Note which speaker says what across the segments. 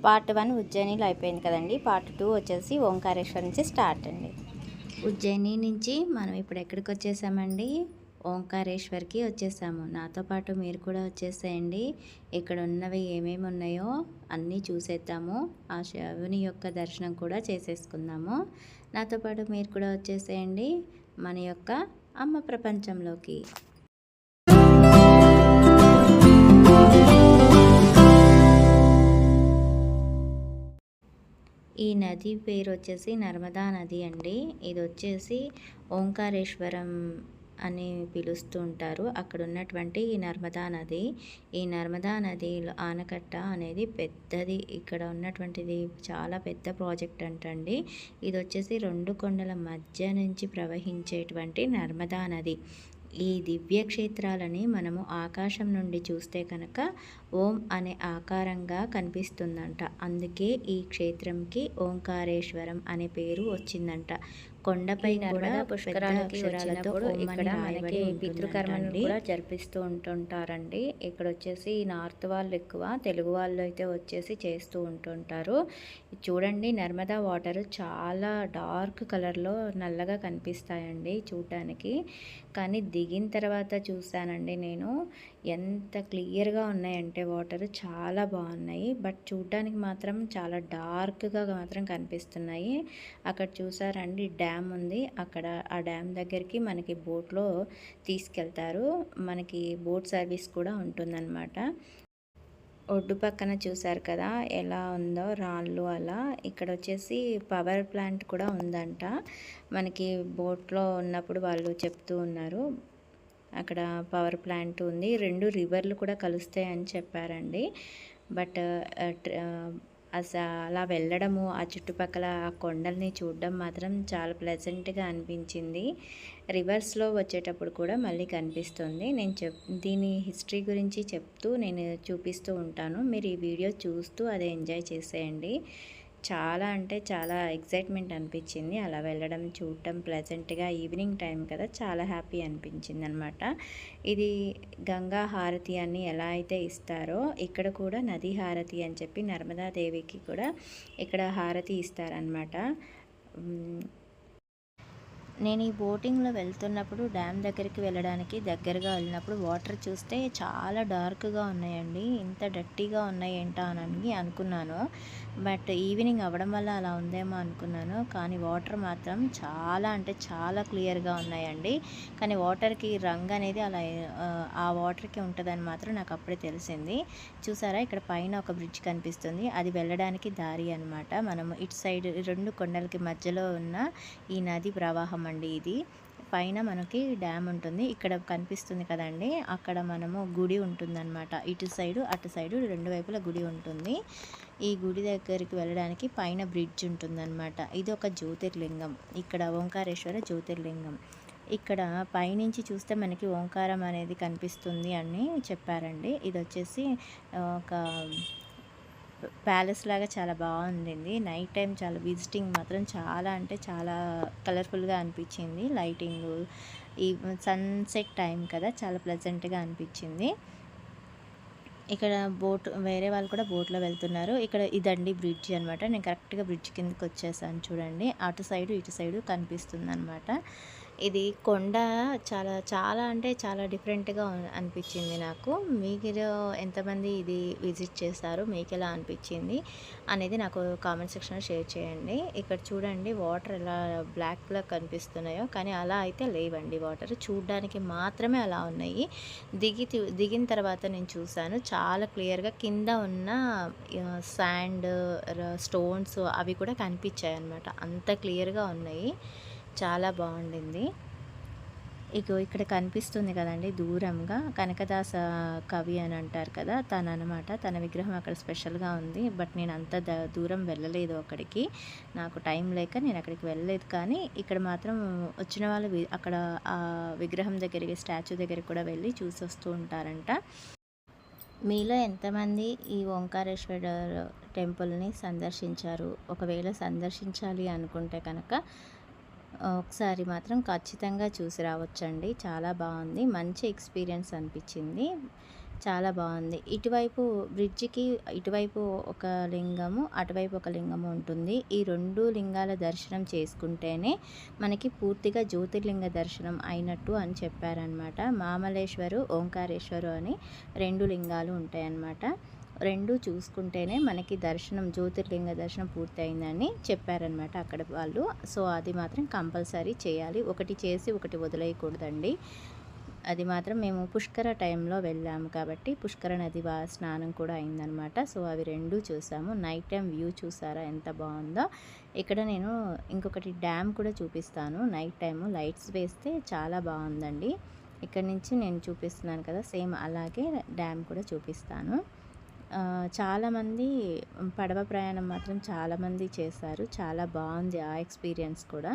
Speaker 1: Part 1 ఉజ్జయినిలో అయిపోయింది కదండి. Part 2 వచ్చేసి ఓంకారేశ్వర్ నుంచి స్టార్ట్ అండి. ఉజ్జయిని నుంచి మనం ఇప్పుడు ఎక్కడికి వచ్చేసామండి, ఓంకారేశ్వర్కి వచ్చేసాము. నాతో పాటు మీరు కూడా వచ్చేసేయండి. ఇక్కడ ఉన్నవి ఏమేమి ఉన్నాయో అన్నీ చూసేద్దాము. ఆ శివుని యొక్క దర్శనం కూడా చేసేసుకుందాము. నాతో పాటు మీరు కూడా వచ్చేసేయండి మన యొక్క అమ్మ ప్రపంచంలోకి. ఈ నది పేరు వచ్చేసి నర్మదా నది అండి. ఇది వచ్చేసి ఓంకారేశ్వరం అని పిలుస్తూ ఉంటారు. అక్కడ ఉన్నటువంటి ఈ నర్మదా నది. ఈ నర్మదా నది ఆనకట్ట అనేది పెద్దది. ఇక్కడ ఉన్నటువంటిది చాలా పెద్ద ప్రాజెక్ట్ అంటండి. ఇది వచ్చేసి 2 కొండల మధ్య నుంచి ప్రవహించేటువంటి నర్మదా నది. ఈ దివ్యక్షేత్రాలని మనము ఆకాశం నుండి చూస్తే కనుక ఓం అనే ఆకారంగా కనిపిస్తుందంట. అందుకే ఈ క్షేత్రంకి ఓంకారేశ్వరం అనే పేరు వచ్చిందంట. కొండపై కూడా పుష్కరాలకి వచ్చినప్పుడు ఇక్కడ మనకి పితృకర్మను కూడా జరిపిస్తూ ఉంటుంటారండి. ఇక్కడ వచ్చేసి నార్త్ వాళ్ళు ఎక్కువ, తెలుగు వాళ్ళు అయితే వచ్చేసి చేస్తూ ఉంటుంటారు. చూడండి, నర్మదా వాటర్ చాలా డార్క్ కలర్లో నల్లగా కనిపిస్తాయండి చూడటానికి. కానీ దిగిన తర్వాత చూసానండి నేను, ఎంత క్లియర్గా ఉన్నాయంటే వాటర్ చాలా బాగున్నాయి. బట్ చూడడానికి మాత్రం చాలా డార్క్గా మాత్రం కనిపిస్తున్నాయి. అక్కడ చూసారండి డ్యామ్ ఉంది. అక్కడ ఆ డ్యామ్ దగ్గరికి మనకి బోట్లో తీసుకెళ్తారు. మనకి బోట్ సర్వీస్ కూడా ఉంటుందన్నమాట. ఒడ్డు పక్కన చూసారు కదా ఎలా ఉందో రాళ్ళు అలా. ఇక్కడ వచ్చేసి పవర్ ప్లాంట్ కూడా ఉందంట. మనకి బోట్లో ఉన్నప్పుడు వాళ్ళు చెప్తూ ఉన్నారు. అక్కడ పవర్ ప్లాంట్ ఉంది. 2 రివర్లు కూడా కలుస్తాయని చెప్పారండి. బట్ అలా వెళ్ళడము, ఆ చుట్టుపక్కల ఆ కొండల్ని చూడడం మాత్రం చాలా ప్లెజెంట్గా అనిపించింది. రివర్స్లో వచ్చేటప్పుడు కూడా మళ్ళీ కనిపిస్తుంది. నేను దీని హిస్టరీ గురించి చెప్తూ నేను చూపిస్తూ ఉంటాను. మీరు ఈ వీడియో చూస్తూ అదే ఎంజాయ్ చేసేయండి. చాలా అంటే చాలా ఎక్సైట్మెంట్ అనిపించింది అలా వెళ్ళడం, చూడటం ప్లెజెంట్గా. ఈవినింగ్ టైం కదా, చాలా హ్యాపీ అనిపించింది అనమాట. ఇది గంగా హారతి అని ఎలా అయితే ఇస్తారో ఇక్కడ కూడా నది హారతి అని చెప్పి నర్మదాదేవికి కూడా ఇక్కడ హారతి ఇస్తారనమాట. నేను ఈ బోటింగ్లో వెళ్తున్నప్పుడు డ్యామ్ దగ్గరికి వెళ్ళడానికి దగ్గరగా వెళ్ళినప్పుడు వాటర్ చూస్తే చాలా డార్క్గా ఉన్నాయండి. ఇంత డర్టీగా ఉన్నాయి ఏంటా అని అనుకున్నాను. బట్ ఈవినింగ్ అవ్వడం వల్ల అలా ఉందేమో అనుకున్నాను. కానీ వాటర్ మాత్రం చాలా అంటే చాలా క్లియర్గా ఉన్నాయండి. కానీ వాటర్కి రంగు అనేది అలా ఆ వాటర్కి ఉంటుందని మాత్రం నాకు అప్పుడే తెలిసింది. చూసారా, ఇక్కడ పైన ఒక బ్రిడ్జ్ కనిపిస్తుంది. అది వెళ్ళడానికి దారి అనమాట. మనము ఇటు సైడ్ 2 కొండలకి మధ్యలో ఉన్న ఈ నది ప్రవాహం అండి ఇది. పైన మనకి డ్యామ్ ఉంటుంది. ఇక్కడ కనిపిస్తుంది కదండి, అక్కడ మనము గుడి ఉంటుందన్నమాట. ఇటు సైడు అటు సైడు 2 వైపుల గుడి ఉంటుంది. ఈ గుడి దగ్గరికి వెళ్ళడానికి పైన బ్రిడ్జ్ ఉంటుందన్నమాట. ఇది ఒక జ్యోతిర్లింగం. ఇక్కడ ఓంకారేశ్వర జ్యోతిర్లింగం. ఇక్కడ పైనుంచి చూస్తే మనకి ఓంకారం అనేది కనిపిస్తుంది అని చెప్పారండి. ఇది వచ్చేసి ఒక ప్యాలెస్ లాగా చాలా బాగుండింది. నైట్ టైం చాలా విజిటింగ్ మాత్రం చాలా అంటే చాలా కలర్ఫుల్గా అనిపించింది. లైటింగ్, ఈ సన్సెట్ టైం కదా, చాలా ప్లెజెంట్గా అనిపించింది. ఇక్కడ బోట్ వేరే వాళ్ళు కూడా బోట్లో వెళ్తున్నారు. ఇక్కడ ఇదండి బ్రిడ్జ్ అనమాట. నేను కరెక్ట్గా బ్రిడ్జ్ కిందకి వచ్చేసాను చూడండి. అటు సైడు ఇటు సైడు కనిపిస్తుంది అనమాట. ఇది కొండ చాలా చాలా అంటే చాలా డిఫరెంట్గా అనిపించింది నాకు. మీరు ఎంతమంది ఇది విజిట్ చేస్తారు, మీకు ఎలా అనిపించింది అనేది నాకు కామెంట్ సెక్షన్లో షేర్ చేయండి. ఇక్కడ చూడండి వాటర్ ఎలా బ్లాక్లో కనిపిస్తున్నాయో, కానీ అలా అయితే లేవండి. వాటర్ చూడడానికి మాత్రమే అలా ఉన్నాయి. దిగిన తర్వాత నేను చూశాను, చాలా క్లియర్గా కింద ఉన్న శాండ్, స్టోన్స్ అవి కూడా కనిపించాయి అన్నమాట. అంత క్లియర్గా ఉన్నాయి. చాలా బాగుండింది. ఇక్కడ కనిపిస్తుంది కదండి దూరంగా, కనకదాస కవి అని అంటారు కదా, తను అనమాట. తన విగ్రహం అక్కడ స్పెషల్గా ఉంది. బట్ నేను అంత దూరం వెళ్ళలేదు అక్కడికి, నాకు టైం లేక నేను అక్కడికి వెళ్ళలేదు. కానీ ఇక్కడ మాత్రం వచ్చిన వాళ్ళు అక్కడ ఆ విగ్రహం దగ్గరికి, స్టాచ్యూ దగ్గరికి కూడా వెళ్ళి చూసి వస్తూ ఉంటారంట. మీలో ఎంతమంది ఈ ఓంకారేశ్వర టెంపుల్ని సందర్శించారు? ఒకవేళ సందర్శించాలి అనుకుంటే కనుక ఒకసారి మాత్రం ఖచ్చితంగా చూసి రావచ్చండి. చాలా బాగుంది, మంచి ఎక్స్పీరియన్స్ అనిపించింది. చాలా బాగుంది. ఇటువైపు బ్రిడ్జికి ఇటువైపు ఒక లింగము, అటువైపు ఒక లింగము ఉంటుంది. ఈ 2 లింగాల దర్శనం చేసుకుంటేనే మనకి పూర్తిగా జ్యోతిర్లింగ దర్శనం అయినట్టు అని చెప్పారనమాట. మామలేశ్వరు, ఓంకారేశ్వరు అని 2 లింగాలు ఉంటాయన్నమాట. 2 చూసుకుంటేనే మనకి దర్శనం, జ్యోతిర్లింగ దర్శనం పూర్తయిందని చెప్పారనమాట అక్కడ వాళ్ళు. సో అది మాత్రం కంపల్సరీ చేయాలి. ఒకటి చేసి ఒకటి వదిలేయకూడదండి. అది మాత్రం మేము పుష్కర టైంలో వెళ్ళాము కాబట్టి పుష్కర నది స్నానం కూడా అయిందనమాట. సో అవి 2 చూసాము. నైట్ టైం వ్యూ చూసారా ఎంత బాగుందో. ఇక్కడ నేను ఇంకొకటి డ్యామ్ కూడా చూపిస్తాను. నైట్ టైము లైట్స్ వేస్తే చాలా బాగుందండి. ఇక్కడ నుంచి నేను చూపిస్తున్నాను కదా, సేమ్ అలాగే డ్యామ్ కూడా చూపిస్తాను. చాలామంది పడవ ప్రయాణం మాత్రం చాలామంది చేశారు. చాలా బాగుంది ఆ ఎక్స్పీరియన్స్ కూడా.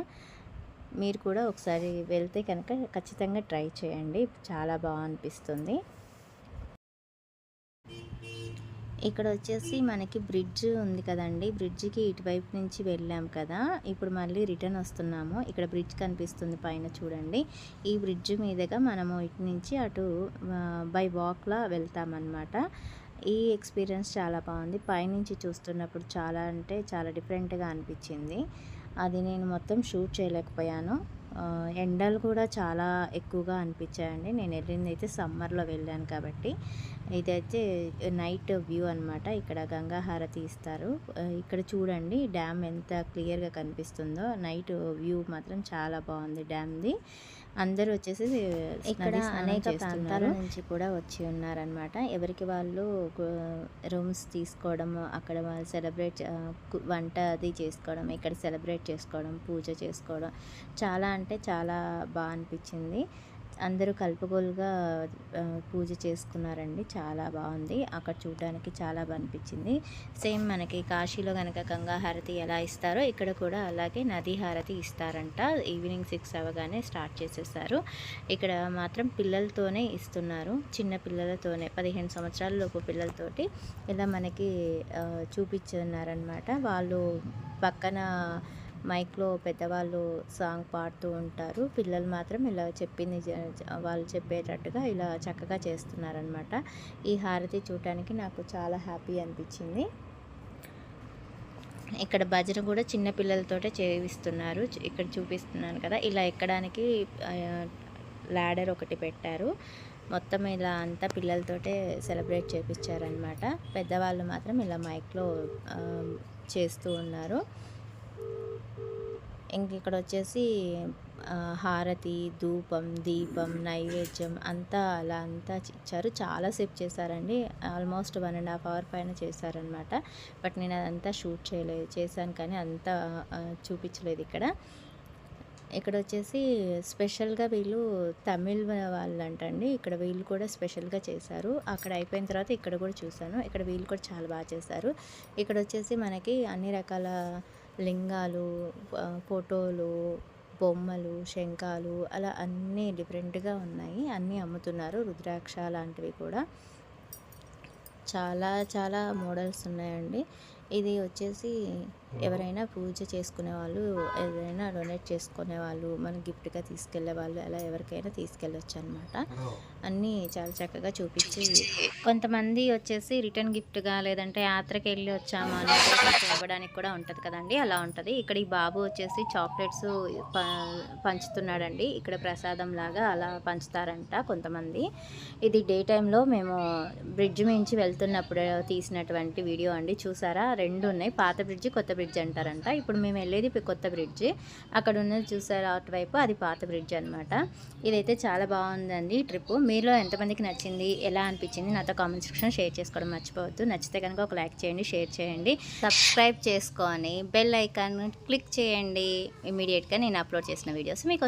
Speaker 1: మీరు కూడా ఒకసారి వెళ్తే కనుక ఖచ్చితంగా ట్రై చేయండి. చాలా బాగా అనిపిస్తుంది. ఇక్కడ వచ్చేసి మనకి బ్రిడ్జ్ ఉంది కదండి, బ్రిడ్జికి ఇటువైపు నుంచి వెళ్ళాం కదా, ఇప్పుడు మళ్ళీ రిటర్న్ వస్తున్నాము. ఇక్కడ బ్రిడ్జ్ కనిపిస్తుంది పైన చూడండి. ఈ బ్రిడ్జ్ మీదుగా మనము ఇటు నుంచి అటు బై వాక్లా వెళ్తామన్నమాట. ఈ ఎక్స్పీరియన్స్ చాలా బాగుంది. పైనుంచి చూస్తున్నప్పుడు చాలా అంటే చాలా డిఫరెంట్గా అనిపించింది. అది నేను మొత్తం షూట్ చేయలేకపోయాను. ఎండలు కూడా చాలా ఎక్కువగా అనిపించాయండి. నేను వెళ్ళింది అయితే సమ్మర్లో వెళ్ళాను కాబట్టి. ఇదైతే నైట్ వ్యూ అనమాట. ఇక్కడ గంగా హారతి ఇస్తారు. ఇక్కడ చూడండి డ్యామ్ ఎంత క్లియర్గా కనిపిస్తుందో. నైట్ వ్యూ మాత్రం చాలా బాగుంది డ్యామ్ది. అందరూ వచ్చేసి ఇక్కడ అనేక ప్రాంతాల నుంచి కూడా వచ్చి ఉన్నారనమాట. ఎవరికి వాళ్ళు రూమ్స్ తీసుకోవడం, అక్కడ వాళ్ళు సెలబ్రేట్ వంట అది చేసుకోవడం, ఇక్కడ సెలబ్రేట్ చేసుకోవడం, పూజ చేసుకోవడం చాలా అంటే చాలా బాగా అనిపించింది. అందరూ కలుపుగోలుగా పూజ చేసుకున్నారండి. చాలా బాగుంది. అక్కడ చూడడానికి చాలా బాగా అనిపించింది. సేమ్ మనకి కాశీలో కనుక గంగా హారతి ఎలా ఇస్తారో ఇక్కడ కూడా అలాగే నదీ హారతి ఇస్తారంట. ఈవినింగ్ 6 అవ్వగానే స్టార్ట్ చేసేసారు. ఇక్కడ మాత్రం పిల్లలతోనే ఇస్తున్నారు. చిన్న పిల్లలతోనే 15 సంవత్సరాల లోపు పిల్లలతోటి ఇలా మనకి చూపించున్నారనమాట. వాళ్ళు పక్కన మైక్లో పెద్దవాళ్ళు సాంగ్ పాడుతూ ఉంటారు. పిల్లలు మాత్రం ఇలా చెప్పింది వాళ్ళు చెప్పేటట్టుగా ఇలా చక్కగా చేస్తున్నారనమాట. ఈ హారతి చూడటానికి నాకు చాలా హ్యాపీ అనిపించింది. ఇక్కడ భజన కూడా చిన్న పిల్లలతోటే చేయిస్తున్నారు. ఇక్కడ చూపిస్తున్నాను కదా, ఇలా ఎక్కడానికి ల్యాడర్ ఒకటి పెట్టారు. మొత్తం ఇలా అంతా పిల్లలతోటే సెలబ్రేట్ చేయించారనమాట. పెద్దవాళ్ళు మాత్రం ఇలా మైక్లో చేస్తూ ఉన్నారు. ఇంక ఇక్కడ వచ్చేసి హారతి, ధూపం, దీపం, నైవేద్యం అంతా అలా అంతా ఇచ్చారు. చాలాసేపు చేశారండి. ఆల్మోస్ట్ 1.5 అవర్ పైన చేశారనమాట. బట్ నేను అదంతా షూట్ చేశాను కానీ అంతా చూపించలేదు ఇక్కడ. ఇక్కడ వచ్చేసి స్పెషల్గా వీళ్ళు తమిళ్ వాళ్ళు అంటండి. ఇక్కడ వీళ్ళు కూడా స్పెషల్గా చేశారు. అక్కడ అయిపోయిన తర్వాత ఇక్కడ కూడా చూశాను. ఇక్కడ వీళ్ళు కూడా చాలా బాగా చేశారు. ఇక్కడ వచ్చేసి మనకి అన్ని రకాల లింగాలు, ఫోటోలు, బొమ్మలు, శంఖాలు అలా అన్నీ డిఫరెంట్గా ఉన్నాయి. అన్నీ అమ్ముతున్నారు. రుద్రాక్ష లాంటివి కూడా చాలా చాలా మోడల్స్ ఉన్నాయండి. ఇది వచ్చేసి ఎవరైనా పూజ చేసుకునే వాళ్ళు, ఏదైనా డొనేట్ చేసుకునే వాళ్ళు, మన గిఫ్ట్గా తీసుకెళ్లే వాళ్ళు అలా ఎవరికైనా తీసుకెళ్ళొచ్చు అనమాట. అన్నీ చాలా చక్కగా చూపించి, కొంతమంది వచ్చేసి రిటర్న్ గిఫ్ట్గా లేదంటే యాత్రకి వెళ్ళి వచ్చాము అని ఇవ్వడానికి కూడా ఉంటుంది కదండి, అలా ఉంటుంది. ఇక్కడ ఈ బాబు వచ్చేసి చాక్లెట్స్ పంచుతున్నాడండి. ఇక్కడ ప్రసాదం లాగా అలా పంచుతారంట కొంతమంది. ఇది డే టైంలో మేము బ్రిడ్జ్ మించి వెళ్తున్నప్పుడు తీసినటువంటి వీడియో అండి. చూసారా, 2 ఉన్నాయి. పాత బ్రిడ్జ్, కొత్త బ్రిడ్జ్ అంటారంట. ఇప్పుడు మేము వెళ్ళేది కొత్త బ్రిడ్జ్. అక్కడ ఉన్నది చూసారా అటువైపు, అది పాత బ్రిడ్జ్ అనమాట. ఇదైతే చాలా బాగుందండి ట్రిప్. మీలో ఎంతమందికి నచ్చింది, ఎలా అనిపించింది నాతో కామెంట్ సెక్షన్ షేర్ చేసుకోవడం మర్చిపోవద్దు. నచ్చితే కనుక ఒక లైక్ చేయండి, షేర్ చేయండి, సబ్స్క్రైబ్ చేసుకొని బెల్ ఐకాన్ క్లిక్ చేయండి. ఇమీడియట్గా నేను అప్లోడ్ చేసిన వీడియోస్ మీకు